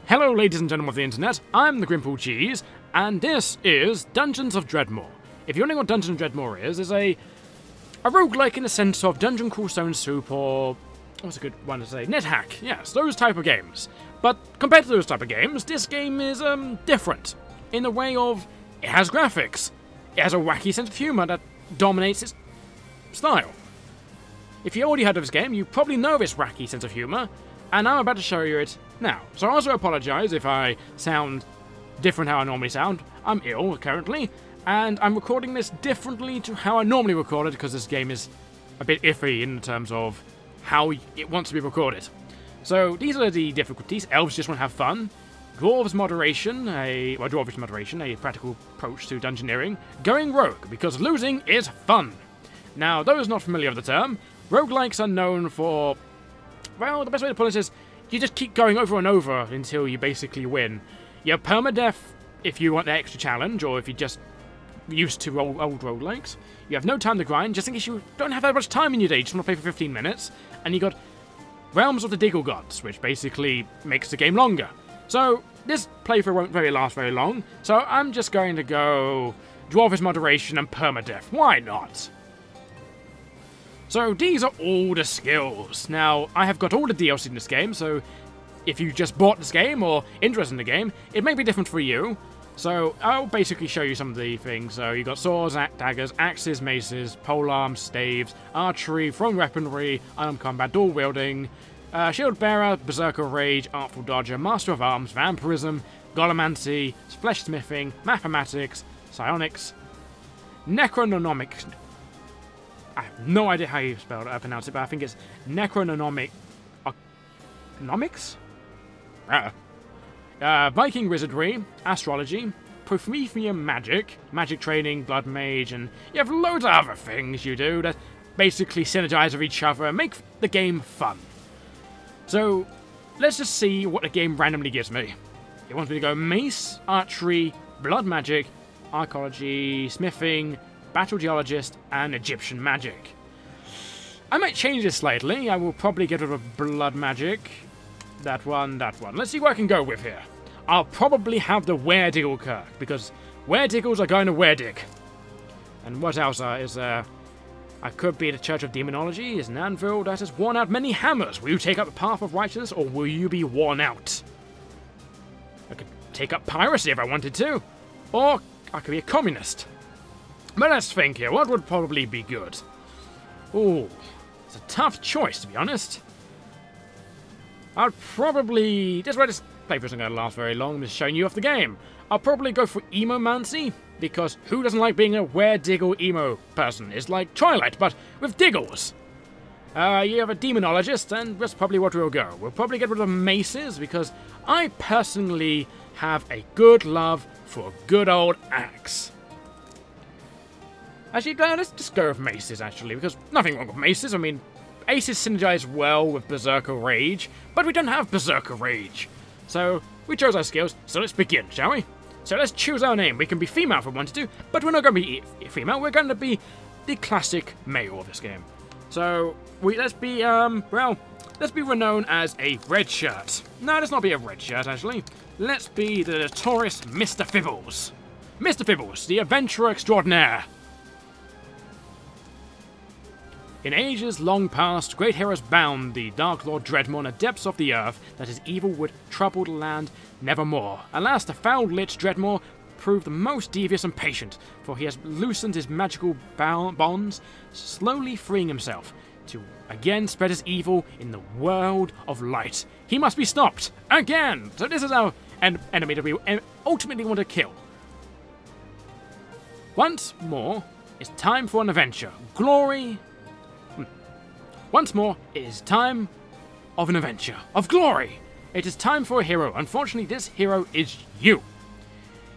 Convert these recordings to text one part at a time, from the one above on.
Hello ladies and gentlemen of the internet, I'm the GrimpaulCheese, and this is Dungeons of Dredmor. If you're wondering what Dungeons of Dredmor is a roguelike in the sense of Dungeon Crawl Stone Soup or, what's a good one to say, NetHack, yes, those type of games. But compared to those type of games, this game is different, in the way of, it has graphics, it has a wacky sense of humour that dominates its style. If you already heard of this game, you probably know this wacky sense of humour, and I'm about to show you it now. So I also apologise if I sound different how I normally sound. I'm ill currently, and I'm recording this differently to how I normally record it because this game is a bit iffy in terms of how it wants to be recorded. So these are the difficulties. Elves just want to have fun. Dwarves moderation, dwarvish moderation, a practical approach to dungeoneering. Going rogue, because losing is fun. Now, those not familiar with the term, roguelikes are known for, well, the best way to put it is, you just keep going over and over until you basically win. You're permadeath if you want the extra challenge, or if you're just used to old roguelikes. You have no time to grind, just in case you don't have that much time in your day, you just want to play for 15 minutes. And you got Realms of the Diggles gods, which basically makes the game longer. So, this playthrough won't really last very long, so I'm just going to go Dwarvish moderation and permadeath. Why not? So these are all the skills. Now, I have got all the DLC in this game, so if you just bought this game or interested in the game, it may be different for you. So I'll basically show you some of the things. So you got swords, daggers, axes, maces, polearms, staves, archery, thrown weaponry, unarmed combat, dual wielding, shield bearer, berserker rage, artful dodger, master of arms, vampirism, golomancy, flesh smithing, mathematics, psionics, necronomics. I have no idea how you pronounce it, but I think it's necronomics? Viking wizardry, astrology, Promethean magic, magic training, blood mage, and you have loads of other things you do that basically synergize with each other and make the game fun. So, let's just see what the game randomly gives me. It wants me to go mace, archery, blood magic, archaeology, smithing, battle geologist, and Egyptian magic. I might change this slightly. I will probably get rid of blood magic. That one, that one. Let's see what I can go with here. I'll probably have the Werediggle Kirk, because Werediggles are going to Weredig. And what else is there? I could be the Church of Demonology, is an anvil that has worn out many hammers. Will you take up the path of righteousness, or will you be worn out? I could take up piracy if I wanted to, or I could be a communist. But let's think here, what would probably be good? Ooh, it's a tough choice, to be honest. I'd probably... This playthrough isn't going to last very long, I'm just showing you off the game. I'll probably go for Emomancy, because who doesn't like being a Werediggle emo person? It's like Twilight, but with Diggles. You have a Demonologist, and that's probably what we'll go. We'll probably get rid of maces, because I personally have a good love for a good old axe. Actually, let's just go with maces, actually, because nothing wrong with maces. I mean, aces synergize well with Berserker Rage, but we don't have Berserker Rage. So, we chose our skills, so let's begin, shall we? So let's choose our name. We can be female if we wanted to, but we're not going to be female. We're going to be the classic male of this game. So, let's be renowned as a red shirt. No, let's not be a red shirt, actually. Let's be the notorious Mr. Fibbles. Mr. Fibbles, the adventurer extraordinaire. In ages long past, great heroes bound the Dark Lord Dredmor in the depths of the earth, that his evil would trouble the land nevermore. Alas, the foul lich Dredmor proved the most devious and patient, for he has loosened his magical bonds, slowly freeing himself to again spread his evil in the world of light. He must be stopped again. So this is our enemy that we ultimately want to kill. Once more, it's time for an adventure. Glory. Once more, it is time of an adventure, of glory. It is time for a hero. Unfortunately, this hero is you.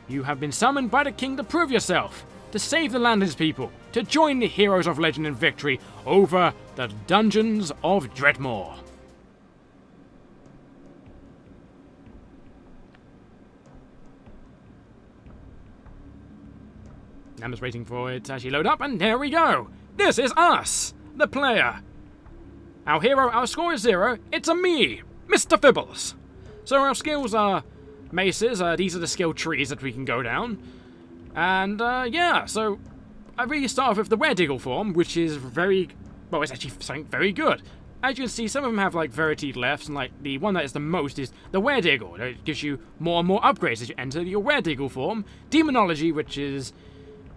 You have been summoned by the king to prove yourself, to save the land and his people, to join the heroes of legend and victory over the Dungeons of Dredmor. I'm just waiting for it to actually load up, and there we go. This is us, the player. Our hero, our score is 0. It's a me, Mr. Fibbles. So our skills are maces. These are the skill trees that we can go down. And, yeah, so I really start off with the Werediggle form, which is very... Well, it's actually something very good. As you can see, some of them have, like, Verity lefts, and, like, the one that is the most is the Werediggle. It gives you more and more upgrades as you enter your Werediggle form. Demonology, which is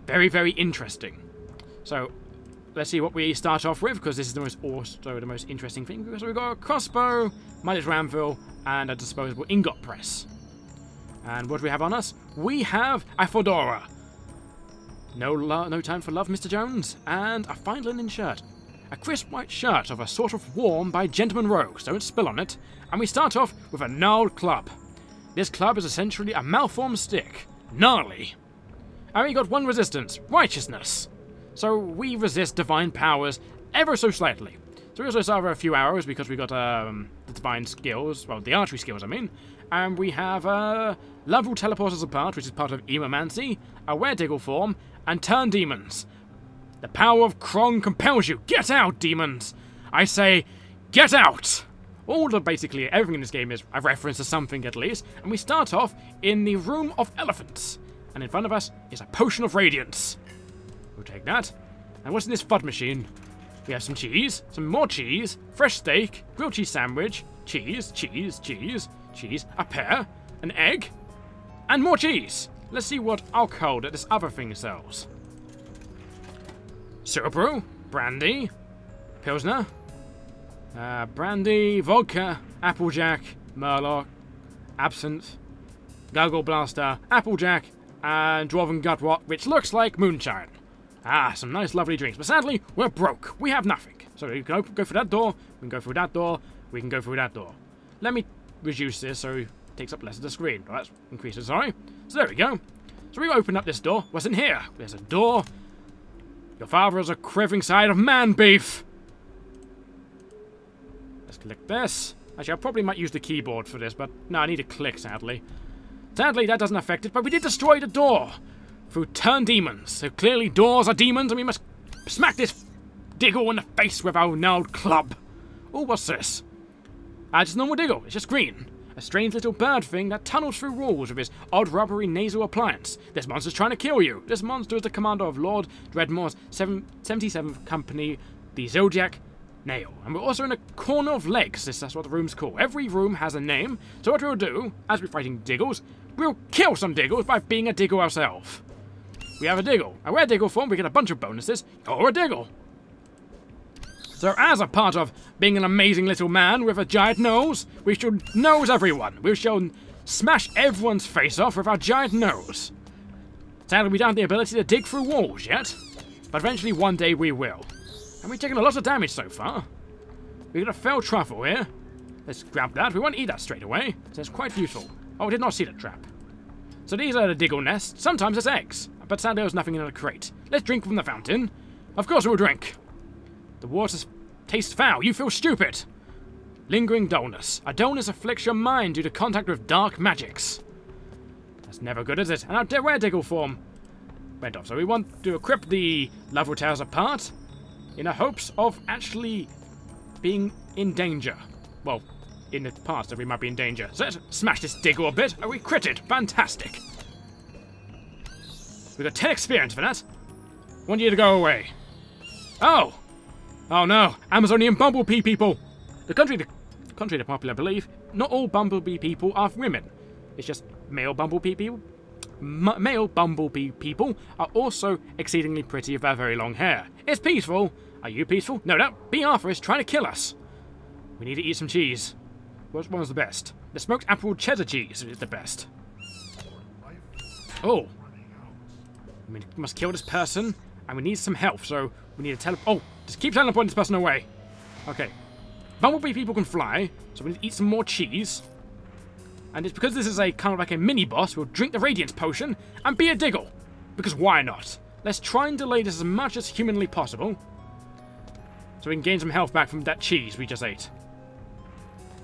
very, very interesting. So, let's see what we start off with, because this is the most interesting thing. So we've got a crossbow, mighty ramfil, and a disposable ingot press. And what do we have on us? We have a fedora. No time for love, Mr. Jones. And a fine linen shirt. A crisp white shirt of a sort of worn by gentleman rogues, don't spill on it. And we start off with a gnarled club. This club is essentially a malformed stick. Gnarly. And we got one resistance, righteousness. So we resist divine powers ever so slightly. So we also start with a few arrows because we got the divine skills, well, the archery skills, I mean. And we have level teleporters apart, which is part of Emomancy, a Werediggle form, and turn demons. The power of Krong compels you. Get out, demons! I say, get out! Basically, everything in this game is a reference to something at least. And we start off in the Room of Elephants. And in front of us is a Potion of Radiance. We'll take that. And what's in this FUD machine? We have some cheese, some more cheese, fresh steak, grilled cheese sandwich, cheese, a pear, an egg, and more cheese. Let's see what alcohol that this other thing sells. Syrup brew, brandy, pilsner, brandy, vodka, applejack, Murloc, absinthe, gargle blaster, applejack, and dwarven gutrot, which looks like moonshine. Ah, some nice lovely drinks, but sadly, we're broke. We have nothing. So we can go through that door, we can go through that door, we can go through that door. Let me reduce this so it takes up less of the screen. Oh, that's increases, sorry. So there we go. So we open up this door. What's in here? There's a door. Your father is a quivering side of man beef. Let's click this. Actually, I probably might use the keyboard for this, but no, I need to click, sadly. Sadly, that doesn't affect it, but we did destroy the door through turn demons. So clearly doors are demons, and we must smack this Diggle in the face with our gnarled club. Oh, what's this? Just a normal Diggle. It's just green. A strange little bird thing that tunnels through walls with his odd rubbery nasal appliance. This monster's trying to kill you. This monster is the commander of Lord Dredmor's 77th Company, the Zodiac Nail. And we're also in a corner of legs. That's what the room's called. Every room has a name. So what we'll do, as we're fighting Diggles, we'll kill some Diggles by being a Diggle ourselves. We have a Diggle. A Werediggle form, we get a bunch of bonuses. You're a Diggle. So as a part of being an amazing little man with a giant nose, we should nose everyone. We shall smash everyone's face off with our giant nose. Sadly, we don't have the ability to dig through walls yet, but eventually one day we will. And we've taken a lot of damage so far. We've got a fell truffle here. Let's grab that. We won't eat that straight away, so it's quite useful. Oh, I did not see the trap. So these are the Diggle nests. Sometimes it's eggs, but sadly there's nothing in the crate. Let's drink from the fountain. Of course we'll drink. The water tastes foul. You feel stupid. Lingering dullness. A dullness afflicts your mind due to contact with dark magics. That's never good, is it? And our Werediggle form went off. So we want to equip the level towers apart in the hopes of actually being in danger. Well, in the past that we might be in danger. So let's smash this Diggle a bit. Oh, we critted. Fantastic. We got 10 experience for that. I want you to go away. Oh! Oh no, Amazonian bumblebee people! The contrary to popular belief, not all bumblebee people are women. It's just male bumblebee people. Male bumblebee people are also exceedingly pretty with their very long hair. It's peaceful. Are you peaceful? No, no. B. Arthur is trying to kill us. We need to eat some cheese. Which one's the best? The smoked apple cheddar cheese is the best. Oh. We must kill this person, and we need some health, so we need to oh, just keep teleporting this person away. Okay. Bumblebee people can fly, so we need to eat some more cheese. And it's because this is a kind of like a mini-boss, we'll drink the Radiance Potion and be a Diggle. Because why not? Let's try and delay this as much as humanly possible, so we can gain some health back from that cheese we just ate.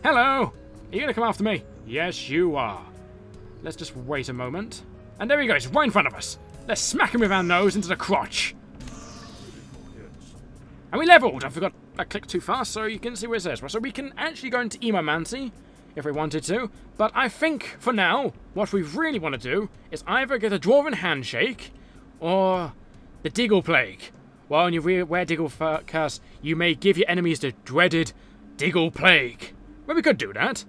Hello! Are you going to come after me? Yes, you are. Let's just wait a moment. And there he goes, right in front of us. Let's smack him with our nose into the crotch. And we leveled. I forgot I clicked too fast, so you can see where it says. So we can actually go into Emomancy. if we wanted to. But I think, for now, what we really want to do is either get a Dwarven Handshake or the Diggle Plague. Well, when you wear Diggle Curse, you may give your enemies the dreaded Diggle Plague. Well, we could do that.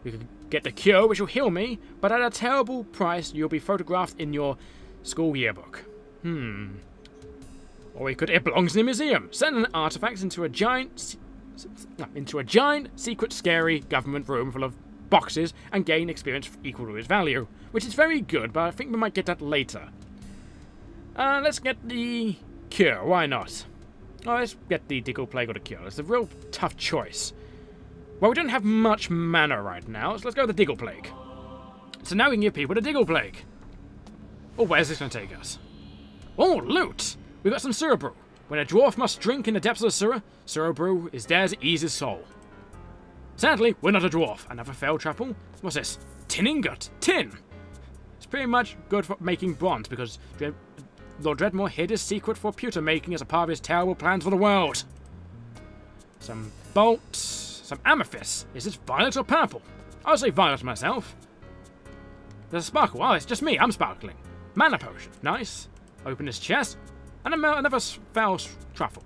We could get the cure, which will heal me, but at a terrible price. You'll be photographed in your school yearbook. Or we could, it belongs in a museum. Send an artifact into a giant secret, scary government room full of boxes and gain experience equal to its value, which is very good, but I think we might get that later. Let's get the cure. Why not? Oh, let's get the Diggle Plague or the cure. It's a real tough choice. Well, we don't have much mana right now, so let's go with the Diggle Plague. So now we can give people the Diggle Plague. Oh, where's this going to take us? Oh, loot! We've got some Sewer Brew. When a dwarf must drink in the depths of the sewer, Sewer Brew is there to ease his soul. Sadly, we're not a dwarf. Another failed truffle? What's this? Tin ingot. Tin! It's pretty much good for making bronze, because Lord Dredmor hid his secret for pewter making as a part of his terrible plans for the world. Some bolts, some amethyst. Is this violet or purple? I'll say violet myself. There's a sparkle. Oh, it's just me. I'm sparkling. Mana potion. Nice. Open this chest. And another foul truffle.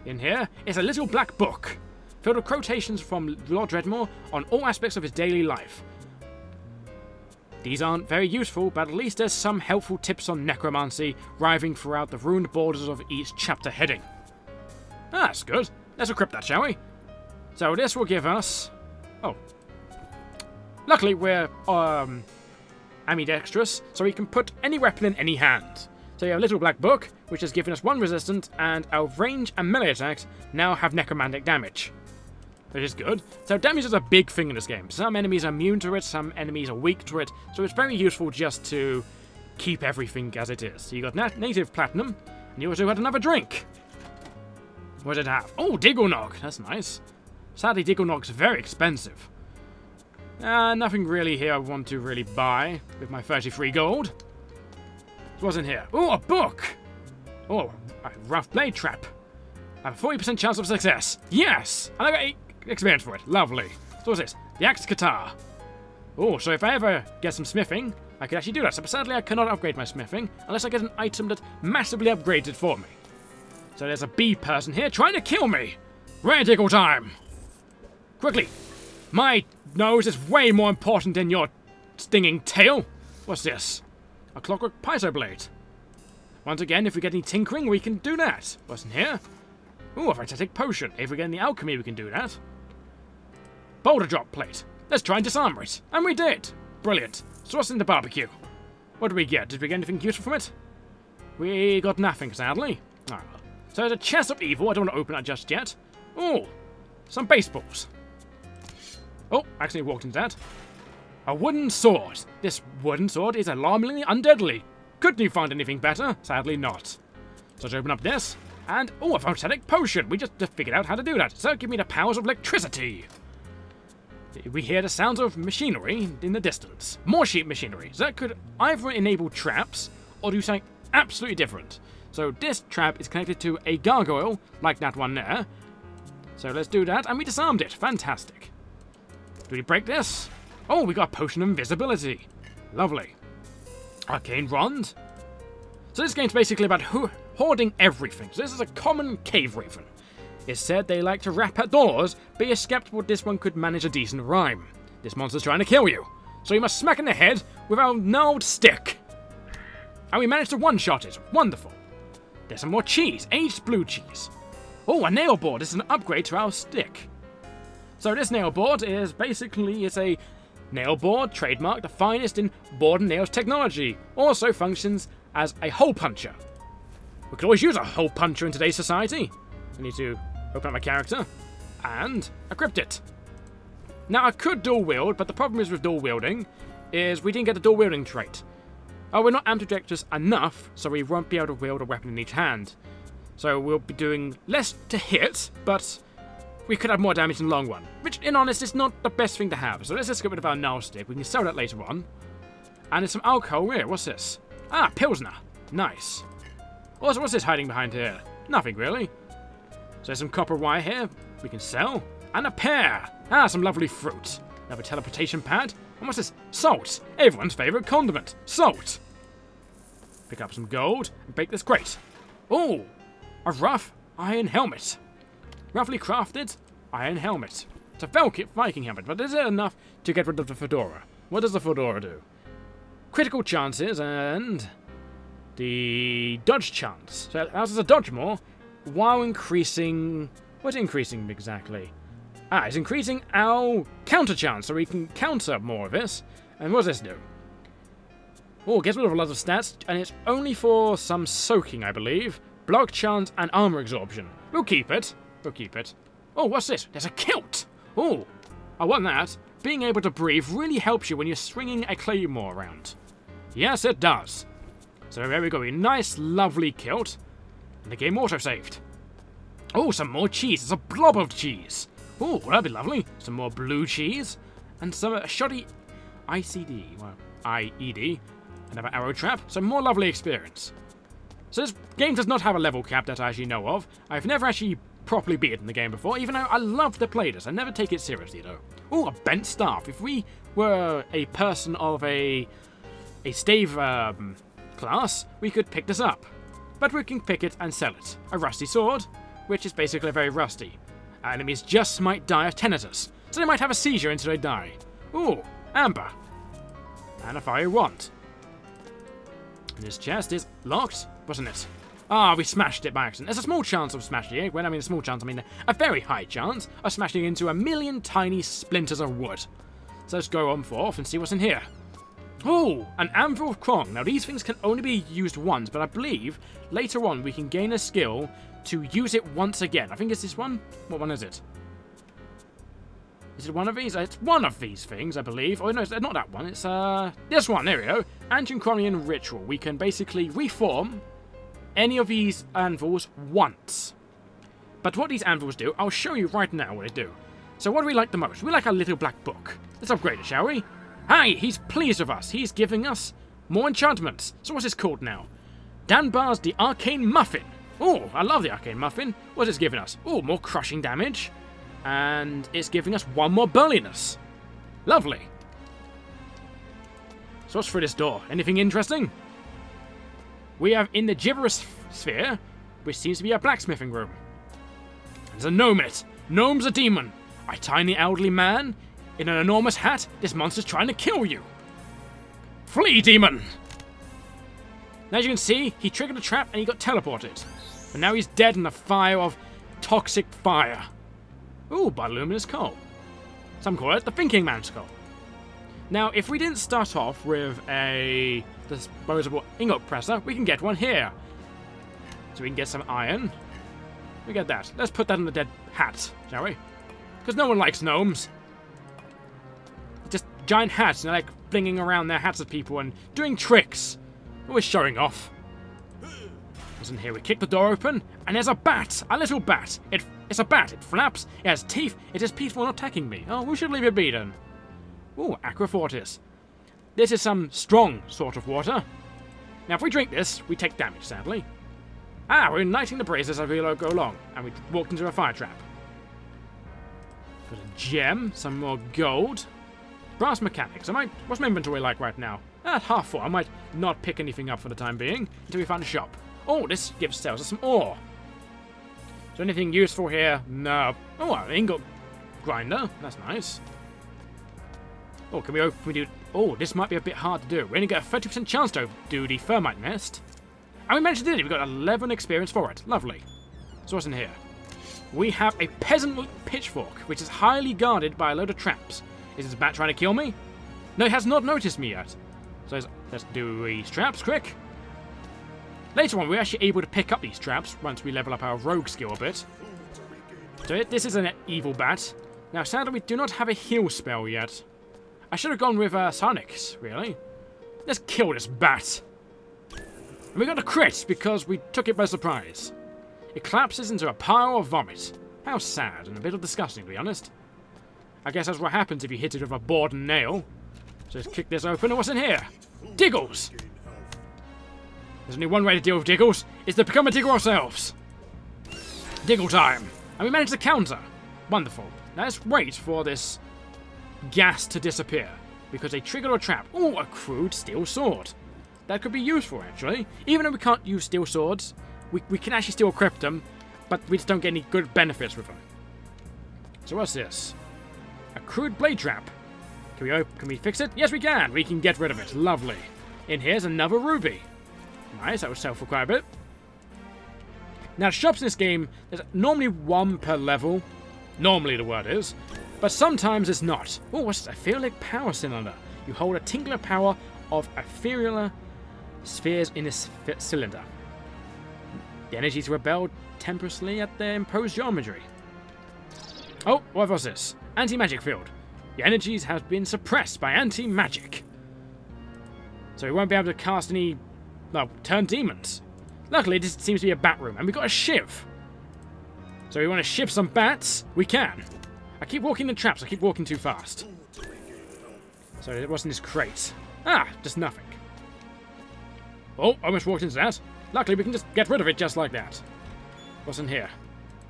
In here is a little black book filled with quotations from Lord Dredmor on all aspects of his daily life. These aren't very useful, but at least there's some helpful tips on necromancy writhing throughout the ruined borders of each chapter heading. That's good. Let's equip that, shall we? So this will give us... Oh. Luckily, we're ambidextrous, so we can put any weapon in any hand. So you have a little black book, which has given us 1 resistance, and our range and melee attacks now have necromantic damage. Which is good. So damage is a big thing in this game. Some enemies are immune to it, some enemies are weak to it, so it's very useful just to keep everything as it is. So you got native platinum, and you also had another drink. What did it have? Oh, Digglenog. That's nice. Sadly, Digglenog's very expensive. Nothing really here I want to really buy with my 33 gold. What's in here? Oh, a book! Oh, a rough blade trap. I have a 40% chance of success. Yes! And I got 8 experience for it. Lovely. So what's this? The axe guitar. Oh, so if I ever get some smithing, I could actually do that. So sadly, I cannot upgrade my smithing unless I get an item that massively upgrades it for me. So there's a bee person here trying to kill me. Rare Diggle time. Quickly. My nose is way more important than your stinging tail. What's this? A clockwork piezo blade. Once again, if we get any tinkering, we can do that. What's in here? Ooh, a fantastic potion. If we get any alchemy, we can do that. Boulder drop plate. Let's try and disarm it. And we did. Brilliant. So what's in the barbecue? What did we get? Did we get anything useful from it? We got nothing, sadly. Oh. So there's a chest of evil. I don't want to open that just yet. Oh, some baseballs. Oh, I accidentally walked into that. A wooden sword. This wooden sword is alarmingly undeadly. Couldn't you find anything better? Sadly not. So let's open up this. And, oh, a fantastic potion. We just figured out how to do that. So give me the powers of electricity. We hear the sounds of machinery in the distance. More sheep machinery. So that could either enable traps or do something absolutely different. So this trap is connected to a gargoyle, like that one there. So let's do that. And we disarmed it. Fantastic. Do we break this? Oh, we got a potion of invisibility. Lovely. Arcane Rond. So this game's basically about hoarding everything. So this is a common cave raven. It's said they like to rap at doors, but you're skeptical this one could manage a decent rhyme. This monster's trying to kill you. So you must smack in the head with our gnarled stick. And we managed to one-shot it. Wonderful. There's some more cheese. Aged blue cheese. Oh, a nail board. This is an upgrade to our stick. So this nail board is basically, it's a nail board trademark, the finest in board and nails technology. Also functions as a hole puncher. We could always use a hole puncher in today's society. I need to open up my character and equip it. Now I could dual wield, but the problem is with dual wielding is we didn't get the dual wielding trait. Oh, we're not ambidextrous enough, so we won't be able to wield a weapon in each hand. So we'll be doing less to hit, but we could have more damage in the long run, which, in honest, is not the best thing to have. So let's just get rid of our null stick. We can sell that later on. And there's some alcohol here. What's this? Ah, Pilsner. Nice. Also, what's this hiding behind here? Nothing, really. So there's some copper wire here we can sell. And a pear. Ah, some lovely fruit. Another teleportation pad. And what's this? Salt! Everyone's favourite condiment. Salt! Pick up some gold and bake this crate. Oh! A rough iron helmet. Roughly crafted iron helmet. It's a Viking helmet, but is it enough to get rid of the fedora? What does the fedora do? Critical chances and the dodge chance. So it allows us to dodge more while increasing... What's it increasing exactly? It's increasing our counter chance, so we can counter more of this. And what does this do? Oh, gets rid of a lot of stats, and it's only for some soaking, I believe. Block chance and armor absorption. We'll keep it. We'll keep it. Oh, what's this? There's a kilt! Oh, I want that. Being able to breathe really helps you when you're swinging a claymore around. Yes, it does. So there we go. A nice, lovely kilt. And the game auto-saved. Oh, some more cheese. It's a blob of cheese. Oh, that'd be lovely. Some more blue cheese. And some shoddy ICD. Well, IED. Another arrow trap. Some more lovely experience. So this game does not have a level cap that I actually know of. I've never actually properly beaten the game before, even though I love to play this. I never take it seriously, though. Oh, a bent staff. If we were a person of a stave class, we could pick this up. But we can pick it and sell it. A rusty sword, which is basically very rusty. Enemies just might die of tinnitus, so they might have a seizure until they die. Ooh, amber. And a fiery wand. And this chest is locked, wasn't it? Ah, we smashed it by accident. There's a small chance of smashing it. When I mean a small chance, I mean a very high chance of smashing it into a million tiny splinters of wood. So let's go on forth and see what's in here. Oh, an anvil of Krong. Now these things can only be used once, but I believe later on we can gain a skill to use it once again. I think it's this one. What one is it? Is it one of these? It's one of these things, I believe. Oh no, it's not that one. It's this one. There we go. Antinchronian Ritual. We can basically reform any of these anvils once. But what these anvils do, I'll show you right now what they do. So what do we like the most? We like our little black book. Let's upgrade it, shall we? Hey, he's pleased with us. He's giving us more enchantments. So what's this called now? Danbar's the Arcane Muffin. Oh, I love the Arcane Muffin. What's this giving us? Oh, more crushing damage. And it's giving us one more burliness. Lovely. So what's through this door? Anything interesting? We have in the gibberish sphere, which seems to be a blacksmithing room. There's a gnome in it. Gnome's a demon. A tiny elderly man in an enormous hat. This monster's trying to kill you. Flee, demon! Now as you can see, he triggered a trap and he got teleported. But now he's dead in the fire of toxic fire. Ooh, bioluminescent coal. Some call it the Thinking Man's coal. Now, if we didn't start off with a disposable ingot presser, we can get one here. So we can get some iron. We get that. Let's put that in the dead hat, shall we? Because no one likes gnomes. Just giant hats, and they're like flinging around their hats at people and doing tricks. Always showing off. Listen here, we kick the door open, and there's a bat! A little bat! It's a bat, it flaps, it has teeth, it is peaceful not attacking me. Oh, we should leave it be then. Ooh, Aqua Fortis. This is some strong sort of water. Now if we drink this, we take damage, sadly. Ah, we're igniting the braziers as we go along, and we walked into a fire trap. Got a gem, some more gold. Brass mechanics. What's my inventory like right now? At half full. I might not pick anything up for the time being until we find a shop. Oh, this tells us some ore. Is there anything useful here? No. Oh, an ingot grinder. That's nice. Oh, can we do... Oh, this might be a bit hard to do. We only get a 30% chance to do the thermite nest. And we managed to do it. We got 11 experience for it. Lovely. So what's in here? We have a peasant pitchfork, which is highly guarded by a load of traps. Is this bat trying to kill me? No, it has not noticed me yet. So let's do these traps quick. Later on, we're actually able to pick up these traps once we level up our rogue skill a bit. So this is an evil bat. Now, sadly, we do not have a heal spell yet. I should have gone with Sonics, really. Let's kill this bat. And we got a crit because we took it by surprise. It collapses into a pile of vomit. How sad and a bit disgusting, to be honest. I guess that's what happens if you hit it with a board and nail. So let's kick this open, and what's in here? Diggles! There's only one way to deal with Diggles, is to become a Diggle ourselves. Diggle time! And we managed to counter. Wonderful. Now let's wait for this gas to disappear because they triggered a trap. Oh, a crude steel sword. That could be useful, actually. Even though we can't use steel swords, we can actually still equip them, but we just don't get any good benefits with them. So what's this? A crude blade trap. Can we fix it? Yes, we can. We can get rid of it. Lovely. In here's another ruby. Nice, that would sell for quite a bit. Now, shops in this game, there's normally one per level. Normally, the word is. But sometimes it's not. Oh, what's this? Etheric power cylinder. You hold a tingular power of ethereal spheres in this cylinder. The energies rebel tempestuously at their imposed geometry. Oh, what was this? Anti-magic field. The energies have been suppressed by anti-magic. So we won't be able to cast any, well, turn demons. Luckily, this seems to be a bat room, and we've got a shiv. So we want to shiv some bats? We can. I keep walking in traps, I keep walking too fast. So it wasn't this crate. Ah, just nothing. Oh, almost walked into that. Luckily, we can just get rid of it just like that. What's in here?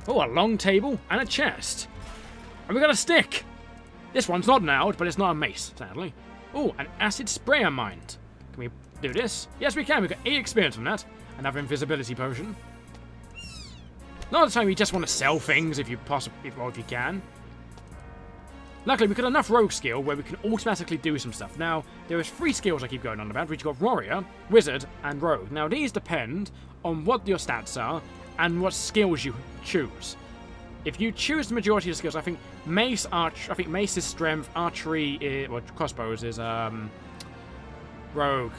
Oh, a long table and a chest. And we got a stick. This one's not an out, but it's not a mace, sadly. Oh, an acid sprayer mind. Can we do this? Yes, we can. We've got 8 experience from that. Another invisibility potion. A lot of the time, you just want to sell things if you can. Luckily, we've got enough rogue skill where we can automatically do some stuff. Now, there is 3 skills I keep going on about, which you've got Warrior, Wizard, and Rogue. Now, these depend on what your stats are and what skills you choose. If you choose the majority of the skills, I think Mace is Strength, Archery, Crossbows is, Rogue.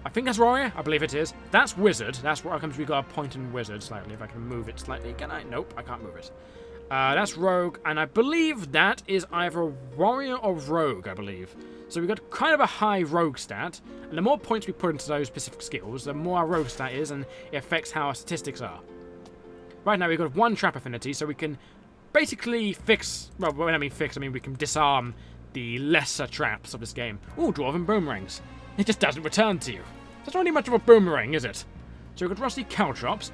I think that's Warrior. I believe it is. That's Wizard. That's what comes. We've got a point in Wizard slightly. If I can move it slightly, can I? Nope, I can't move it. That's Rogue, and I believe that is either Warrior or Rogue, I believe. So we've got kind of a high Rogue stat, and the more points we put into those specific skills, the more our Rogue stat is, and it affects how our statistics are. Right now we've got 1 trap affinity, so we can basically fix... Well, when I mean fix, I mean we can disarm the lesser traps of this game. Ooh, Dwarven Boomerangs. It just doesn't return to you. That's not really much of a boomerang, is it? So we've got Rusty Caltrops.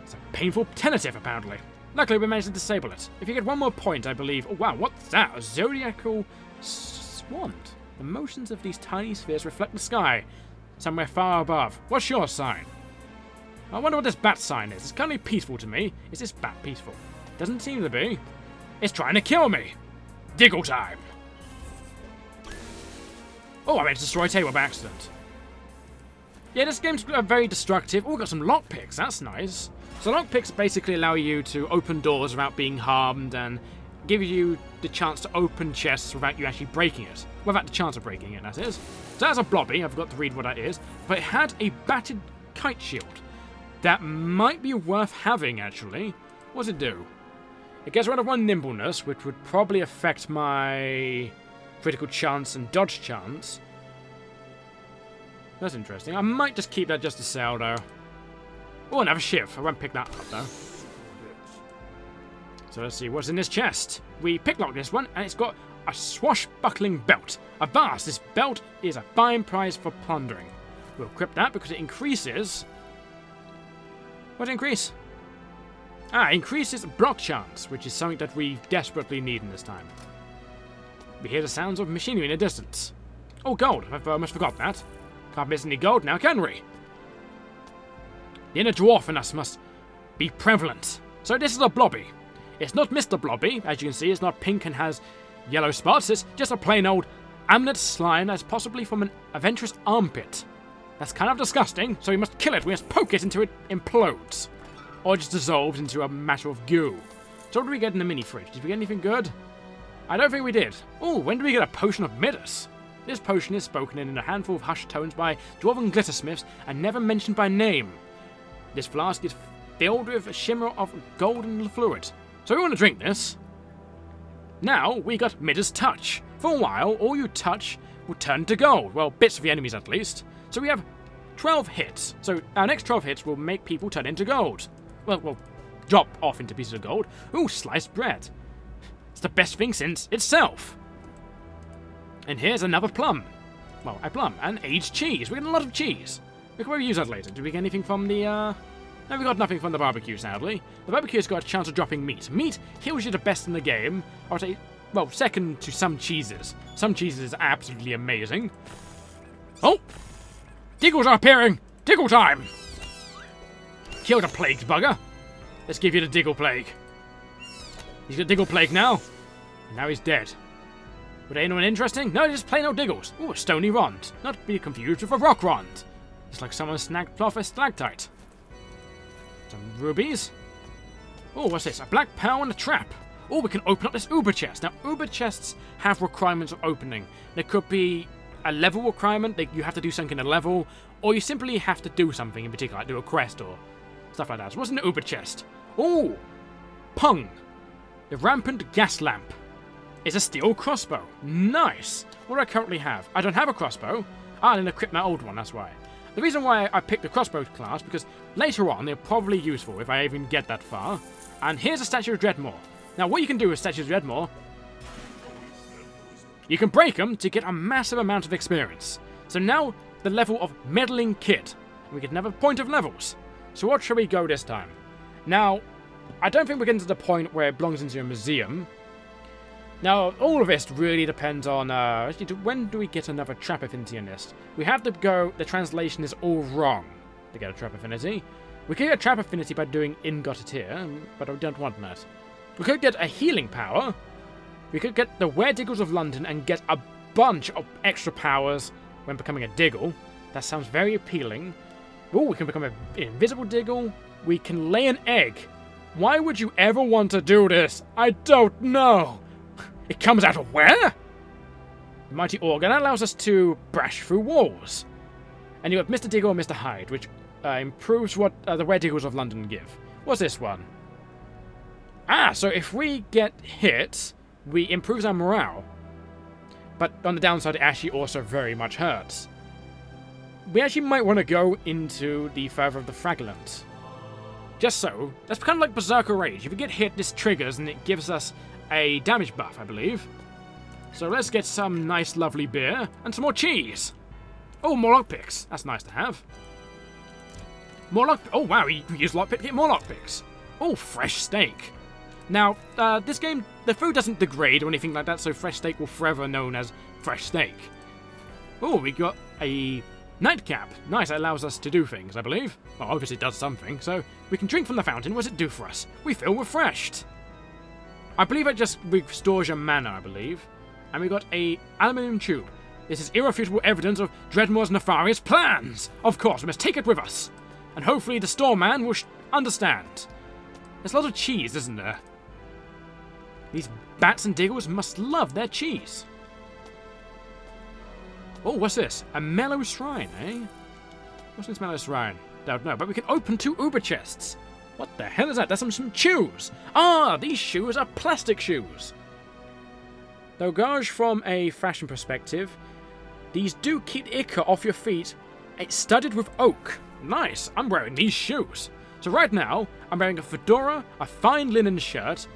It's a painful tentative, apparently. Luckily, we managed to disable it. If you get 1 more point, I believe... Oh, wow, what's that? A zodiacal swand. The motions of these tiny spheres reflect the sky, somewhere far above. What's your sign? I wonder what this bat sign is. It's kind of peaceful to me. Is this bat peaceful? Doesn't seem to be. It's trying to kill me. Diggle time. Oh, I meant to destroy a table by accident. Yeah, this game's very destructive. Oh, we've got some lockpicks. That's nice. So lockpicks basically allow you to open doors without being harmed and give you the chance to open chests without you actually breaking it. Without the chance of breaking it, that is. So that's a blobby. I forgot to read what that is. But it had a battered kite shield. That might be worth having, actually. What does it do? It gets rid of 1 nimbleness, which would probably affect my critical chance and dodge chance. That's interesting. I might just keep that just to sell, though. Oh, another shiv. I won't pick that up, though. So let's see what's in this chest. We picklocked this one, and it's got a swashbuckling belt. Avast, this belt is a fine prize for plundering. We'll equip that because it increases... What does it increase? Ah, increases block chance, which is something that we desperately need in this time. We hear the sounds of machinery in the distance. Oh, gold. I've almost forgot that. Can't miss any gold now, can we? The inner dwarf in us must be prevalent. So this is a blobby. It's not Mr. Blobby. As you can see, it's not pink and has yellow spots. It's just a plain old amulet slime that's possibly from an adventurous armpit. That's kind of disgusting, so we must kill it. We must poke it until it implodes. Or just dissolves into a matter of goo. So what did we get in the mini fridge? Did we get anything good? I don't think we did. Oh, when did we get a potion of Midas? This potion is spoken in a handful of hushed tones by dwarven glittersmiths and never mentioned by name. This flask is filled with a shimmer of golden fluid. So we want to drink this. Now we got Midas Touch. For a while, all you touch will turn to gold. Well, bits of the enemies at least. So we have 12 hits. So our next 12 hits will make people turn into gold. Well, drop off into pieces of gold. Ooh, sliced bread. It's the best thing since itself. And here's another plum. Well, a plum and aged cheese. We get a lot of cheese. We can probably use that later. Did we get anything from the, No, we got nothing from the barbecue, sadly. The barbecue's got a chance of dropping meat. Meat heals you the best in the game. I would say well, second to some cheeses. Some cheeses are absolutely amazing. Oh! Diggles are appearing! Diggle time! Kill the plague bugger. Let's give you the Diggle plague. He's got Diggle plague now. And now he's dead. Would anyone interesting? No, just plain old Diggles. Ooh, a stony rond. Not to be confused with a rock rond. It's like someone snagged off a stalactite. Some rubies. Oh, what's this? A black pearl and a trap. Oh, we can open up this Uber chest. Now, Uber chests have requirements of opening. There could be a level requirement, that you have to do something in a level, or you simply have to do something in particular, like do a quest or stuff like that. So what's an Uber chest? Oh, Pung. The rampant gas lamp. It's a steel crossbow. Nice. What do I currently have? I don't have a crossbow. I didn't equip my old one, that's why. The reason why I picked the crossbow class, because later on they're probably useful if I even get that far. And here's a statue of Dredmor. Now what you can do with statues of Oredmor, you can break them to get a massive amount of experience. So now the level of meddling kid. We get another point of levels. So what shall we go this time? Now, I don't think we're getting to the point where it belongs into a museum. Now, all of this really depends on, when do we get another trap affinity in this? We have to go, the translation is all wrong to get a trap affinity. We could get a trap affinity by doing Ingoteteer, but I don't want that. We could get a healing power. We could get the Diggles of London and get a bunch of extra powers when becoming a Diggle. That sounds very appealing. Oh, we can become an invisible Diggle. We can lay an egg. Why would you ever want to do this? I don't know. It comes out of where? The Mighty Organ allows us to brash through walls. And you have Mr. Diggle and Mr. Hyde, which improves what the Diggles of London give. What's this one? Ah, so if we get hit, we improves our morale. But on the downside, it actually also very much hurts. We actually might want to go into the Further of the Fragrant. Just so. That's kind of like Berserker Rage. If we get hit, this triggers and it gives us a damage buff, I believe. So let's get some nice, lovely beer and some more cheese. Oh, more lockpicks. That's nice to have. More lock. Oh, wow. We use lockpick to get more lockpicks. Oh, fresh steak. Now, this game, the food doesn't degrade or anything like that, so fresh steak will forever known as fresh steak. Oh, we got a nightcap. Nice, that allows us to do things, I believe. Well, obviously it does something, so we can drink from the fountain. What does it do for us? We feel refreshed. I believe it just restores your mana, I believe. And we got a aluminium tube. This is irrefutable evidence of Dredmor's nefarious plans. Of course, we must take it with us. And hopefully the store man will understand. There's a lot of cheese, isn't there? These bats and diggles must love their cheese. Oh, what's this? A mellow shrine, eh? What's this mellow shrine? Don't know, but we can open 2 Uber chests. What the hell is that? There's some shoes. Ah, these shoes are plastic shoes. Though, gauge from a fashion perspective, these do keep the ichor off your feet. It's studded with oak. Nice, I'm wearing these shoes. So right now, I'm wearing a fedora, a fine linen shirt,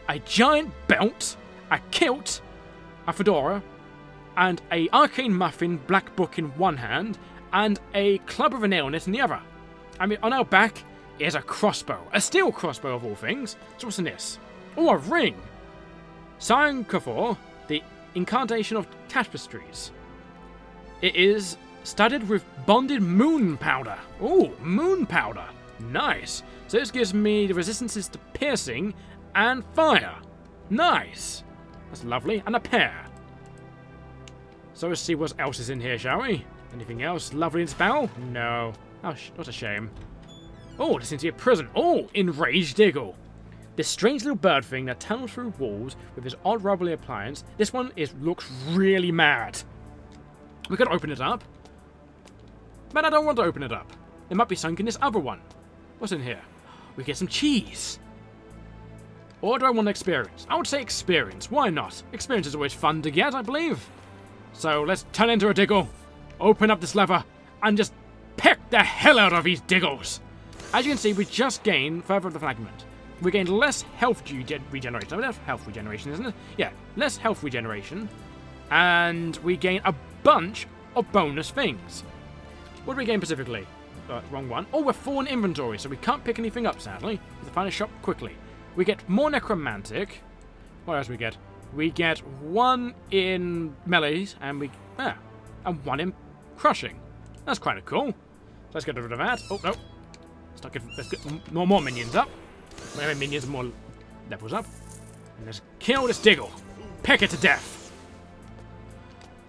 a giant belt, a kilt, a fedora, and a arcane muffin black book in one hand, and a club with a nail in it in the other. I mean, on our back is a crossbow, a steel crossbow of all things. So what's in this? Oh, a ring. Siren Kafor, the incarnation of tapestries. It is studded with bonded moon powder. Oh, moon powder. Nice. So this gives me the resistances to piercing and fire. Nice. That's lovely. And a pair. So let's see what else is in here, shall we? Anything else lovely in this barrel? No. Oh, what a shame. Oh, this seems to be a prison. Oh, enraged Diggle. This strange little bird thing that tunnels through walls with his odd rubbly appliance. This one looks really mad. We could open it up. But I don't want to open it up. There might be something in this other one. What's in here? We get some cheese. Or do I want experience? I would say experience. Why not? Experience is always fun to get, I believe. So let's turn into a Diggle, open up this lever, and just peck the hell out of these Diggles. As you can see, we just gained Further of the Fragment. We gained less health regeneration. I mean, health regeneration, isn't it? Yeah, less health regeneration. And we gain a bunch of bonus things. What do we gain specifically? Wrong one. Oh, we're full in inventory, so we can't pick anything up, sadly. We have to find a shop quickly. We get more necromantic. What else do we get? We get 1 in melee, and and 1 in crushing. That's kind of cool. So let's get rid of that. Oh, no. Let's get more minions up. More minions, more levels up. And let's kill this Diggle. Peck it to death.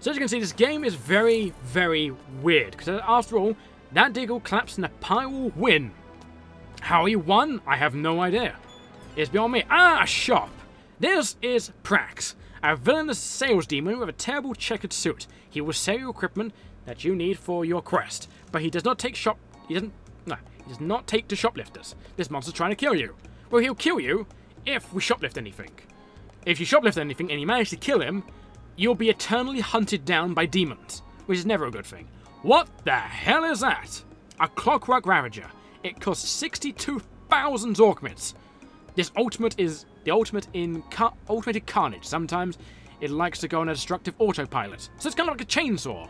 So as you can see, this game is very, very weird. Because after all, that Diggle collapsed and the pie will win. How he won, I have no idea. It's beyond me. Ah, a shop. This is Prax, a villainous sales demon with a terrible checkered suit. He will sell you equipment that you need for your quest, but he does not take He does not take to shoplifters. This monster's trying to kill you. Well, he'll kill you if we shoplift anything. If you shoplift anything and you manage to kill him, you'll be eternally hunted down by demons, which is never a good thing. What the hell is that? A Clockwork Ravager. It costs 62,000 Orkmits. This ultimate is the ultimate in automated carnage. Sometimes it likes to go on a destructive autopilot. So it's kind of like a chainsaw.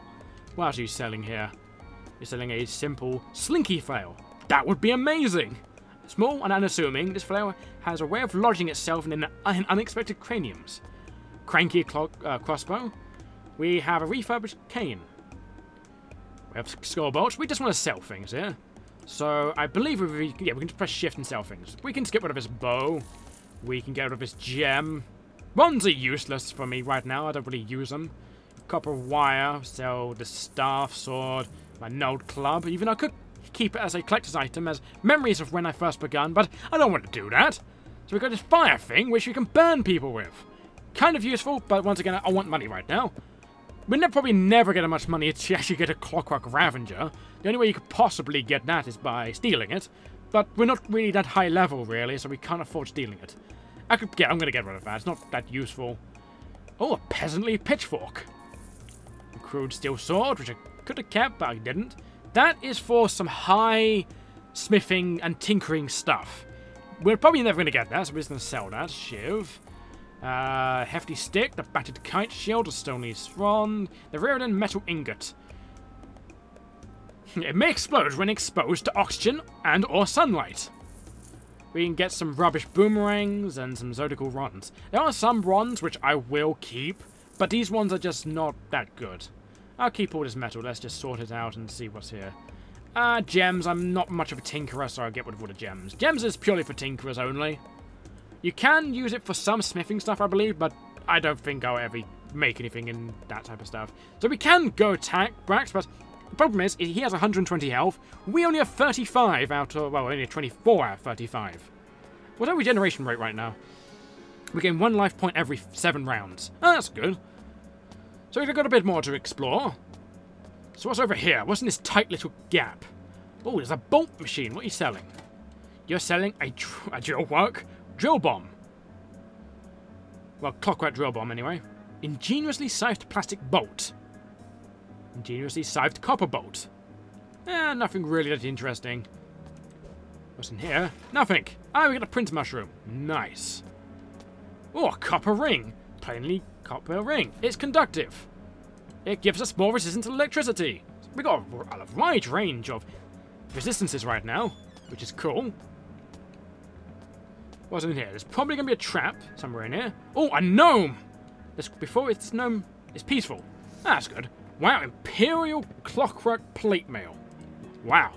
What else are you selling here? You're selling a simple slinky flail. That would be amazing! Small and unassuming, this flail has a way of lodging itself in unexpected craniums. Cranky crossbow. We have a refurbished cane. We have skull bolts. We just want to sell things here. So I believe we can just press shift and sell things. We can get rid of his bow. We can get rid of his gem. Wands are useless for me right now. I don't really use them. Copper wire. Sell the staff, sword, my node club. Even I could keep it as a collector's item as memories of when I first begun, but I don't want to do that. So we've got this fire thing which you can burn people with. Kind of useful, but once again, I want money right now. We'll probably never get much money to actually get a Clockwork Ravager. The only way you could possibly get that is by stealing it. But we're not really that high level, really, so we can't afford stealing it. I'm going to get rid of that. It's not that useful. Oh, a peasantly pitchfork. A crude steel sword, which I could have kept, but I didn't. That is for some high smithing and tinkering stuff. We're probably never going to get that, so we're just going to sell that. Shiv. Hefty stick, the battered kite shield, a stony swan, the rear-end metal ingot. It may explode when exposed to oxygen and or sunlight. We can get some rubbish boomerangs and some zodiacal rods. There are some rods which I will keep, but these ones are just not that good. I'll keep all this metal. Let's just sort it out and see what's here. Gems. I'm not much of a tinkerer, so I'll get rid of all the gems. Gems is purely for tinkerers only. You can use it for some smithing stuff, I believe, but I don't think I'll ever make anything in that type of stuff. So we can go attack Brax, but the problem is he has 120 health. We only have 35 out of, well, only 24 out of 35. What's our regeneration rate right now? We gain 1 life point every 7 rounds. Oh, that's good. So we've got a bit more to explore. So what's over here? What's in this tight little gap? Oh, there's a bolt machine. What are you selling? You're selling a drill bomb. Well, clockwork drill bomb anyway. Ingeniously scythed plastic bolt. Ingeniously scythed copper bolt. Nothing really that interesting. What's in here? Nothing. Ah, we got a print mushroom. Nice. Oh, a copper ring. Plainly copper ring. It's conductive. It gives us more resistance to electricity. We got a wide range of resistances right now, which is cool. What's in here? There's probably going to be a trap somewhere in here. Oh, a gnome! This gnome is peaceful. That's good. Wow, Imperial Clockwork Plate Mail. Wow.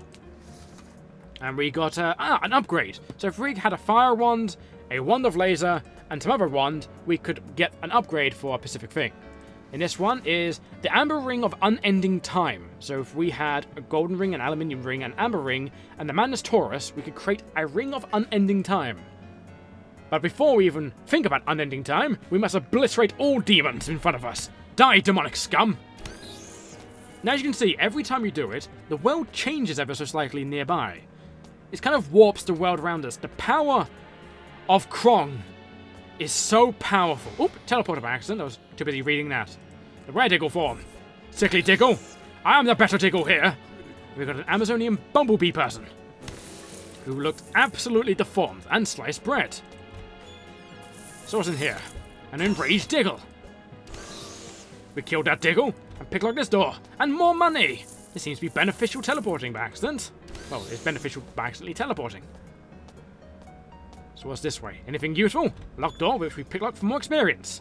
And we got an upgrade. So if we had a fire wand, a wand of laser, and some other wand, we could get an upgrade for a specific thing. And this one is the Amber Ring of Unending Time. So if we had a golden ring, an aluminium ring, an amber ring, and the Madness Taurus, we could create a Ring of Unending Time. But before we even think about unending time, we must obliterate all demons in front of us. Die, demonic scum! Now, as you can see, every time you do it, the world changes ever so slightly nearby. It kind of warps the world around us. The power of Krong is so powerful. Oop, teleported by accident. I was too busy reading that. The rare Diggle form. Sickly Diggle. I am the better Diggle here. We've got an Amazonian bumblebee person who looked absolutely deformed and sliced bread. So what's in here? An enraged Diggle. We killed that Diggle and picklocked this door. And more money! This seems to be beneficial teleporting by accident. Well, it's beneficial by accidentally teleporting. So what's this way? Anything useful? Locked door, which we picklocked for more experience.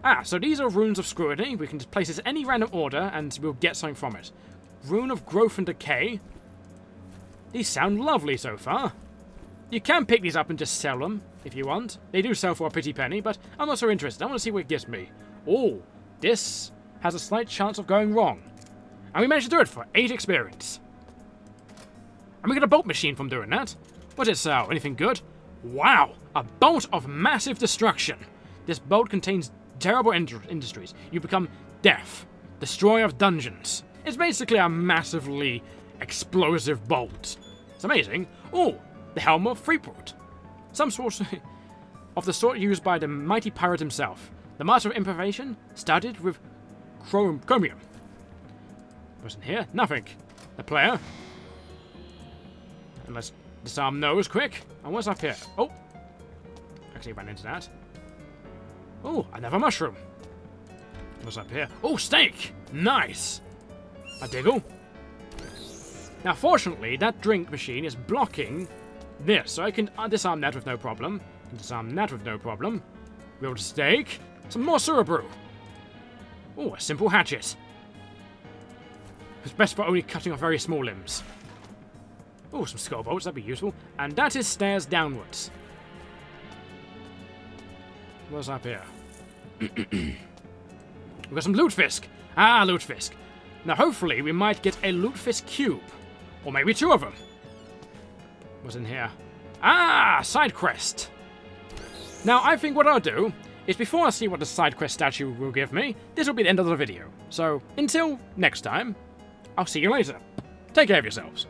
Ah, so these are runes of scrutiny. We can just place this in any random order and we'll get something from it. Rune of growth and decay. These sound lovely so far. You can pick these up and just sell them if you want. They do sell for a pretty penny, but I'm not so interested. I want to see what it gives me. Oh, this has a slight chance of going wrong. And we managed to do it for 8 experience. And we get a bolt machine from doing that. What does it sell? Anything good? Wow! A bolt of massive destruction. This bolt contains terrible industries. You become death. Destroyer of dungeons. It's basically a massively explosive bolt. It's amazing. Oh, the Helm of Freeport. Some sort of the sort used by the mighty pirate himself. The Master of Improvisation, studded with chromium. What's in here? Nothing. The player. And let's disarm those quick. And what's up here? Oh. Actually ran into that. Oh, another mushroom. What's up here? Oh, steak! Nice! A Diggle. Now, fortunately, that drink machine is blocking this, so I can disarm that with no problem. Disarm that with no problem. Grilled steak. Some more sewer brew. Oh, a simple hatchet. It's best for only cutting off very small limbs. Oh, some skull bolts, that'd be useful. And that is stairs downwards. What's up here? We've got some lutefisk. Ah, lutefisk. Now, hopefully, we might get a lutefisk cube. Or maybe 2 of them. What's in here? Ah, side quest. Now, I think what I'll do is before I see what the side quest statue will give me, this will be the end of the video. So, until next time, I'll see you later. Take care of yourselves.